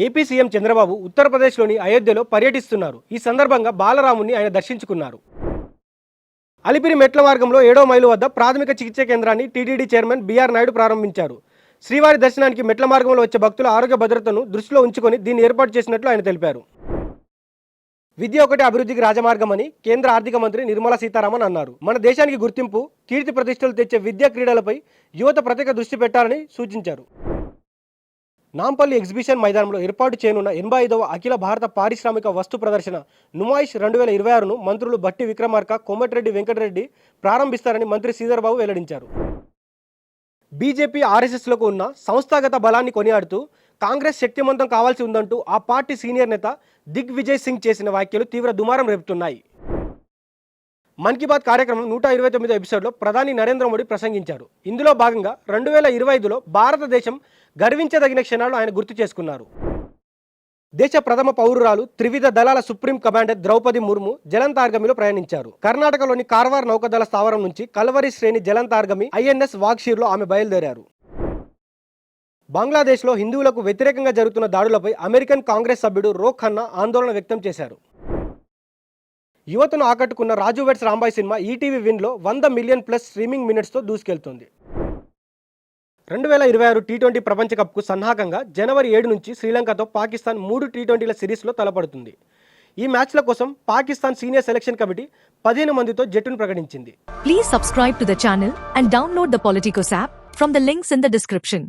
AP CM Chandrababu ఉత్తరప్రదేశ్లోని అయోధ్యలో పర్యటిస్తున్నారు. ఈ సందర్భంగా బాలరాముని ఆయన దర్శించుకున్నారు. అలిపిరి మెట్ల మార్గంలో 7వ మైలు వద్ద ప్రాథమిక చికిత్సా కేంద్రాన్ని టీటీడీ చైర్మన్ బీఆర్ నాయుడు ప్రారంభించారు. శ్రీవారి దర్శనానికి మెట్ల మార్గంలో వచ్చే భక్తుల ఆరోగ్య భద్రతను దృష్టిలో ఉంచుకొని దీన్ని ఏర్పాటు చేసినట్లు ఆయన తెలిపారు. విద్య ఒకటి అభివృద్ధికి రాజమార్గమని కేంద్ర ఆర్థిక మంత్రి నిర్మలా సీతారామన్ అన్నారు. మన దేశానికి గుర్తింపు, కీర్తి ప్రతిష్టలు తెచ్చే విద్యా క్రీడలపై యువత ప్రత్యేక దృష్టి పెట్టాలని సూచించారు. నాంపల్లి ఎగ్జిబిషన్ మైదానంలో ఏర్పాటు చేయనున్న 85వ అఖిల భారత పారిశ్రామిక వస్తు ప్రదర్శన నుమాయిష్ 2026ను మంత్రులు బట్టి విక్రమార్క, కోమటిరెడ్డి వెంకటరెడ్డి ప్రారంభిస్తారని మంత్రి శ్రీధర్బాబు వెల్లడించారు. బీజేపీ ఆర్ఎస్ఎస్లకు ఉన్న సంస్థాగత బలాన్ని కొనియాడుతూ కాంగ్రెస్ శక్తివంతం కావాల్సి ఉందంటూ ఆ పార్టీ సీనియర్ నేత దిగ్విజయ్ సింగ్ చేసిన వ్యాఖ్యలు తీవ్ర దుమారం రేపుతున్నాయి. మన్ కీ బాత్ కార్యక్రమం 129వ ఎపిసోడ్లో ప్రధాని నరేంద్ర మోడీ ప్రసంగించారు. ఇందులో భాగంగా 2025లో భారతదేశం గర్వించదగిన క్షణాలు ఆయన గుర్తు చేసుకున్నారు. దేశ ప్రథమ పౌరురాలు, త్రివిధ దళాల సుప్రీం కమాండర్ ద్రౌపది ముర్ము జలంతార్గమిలో ప్రయాణించారు. కర్ణాటకలోని కార్వార్ నౌకాదళ స్థావరం నుంచి కల్వరి శ్రేణి జలంతార్గమి ఐఎన్ఎస్ వాగ్షీర్లో ఆమె బయలుదేరారు. బంగ్లాదేశ్లో హిందువులకు వ్యతిరేకంగా జరుగుతున్న దాడులపై అమెరికన్ కాంగ్రెస్ సభ్యుడు రో ఖన్నా ఆందోళన వ్యక్తం చేశారు. యువతను ఆకట్టుకున్న రాజు వెడ్స్ రాంబాయ్ సినిమా ఈటీవీ విన్లో 100 మిలియన్ ప్లస్ స్ట్రీమింగ్ మినిట్స్తో దూసుకెళ్తోంది. 2026 టీ20 ప్రపంచ కప్కు సన్నాహకంగా జనవరి 7 నుంచి శ్రీలంకతో పాకిస్తాన్ 3 టీ20ల సిరీస్లో తలపడుతుంది. ఈ మ్యాచ్ల కోసం పాకిస్తాన్ సీనియర్ సెలక్షన్ కమిటీ 15 మందితో జట్టును ప్రకటించింది. Please subscribe to the channel and download the Politicos app from the links in the description.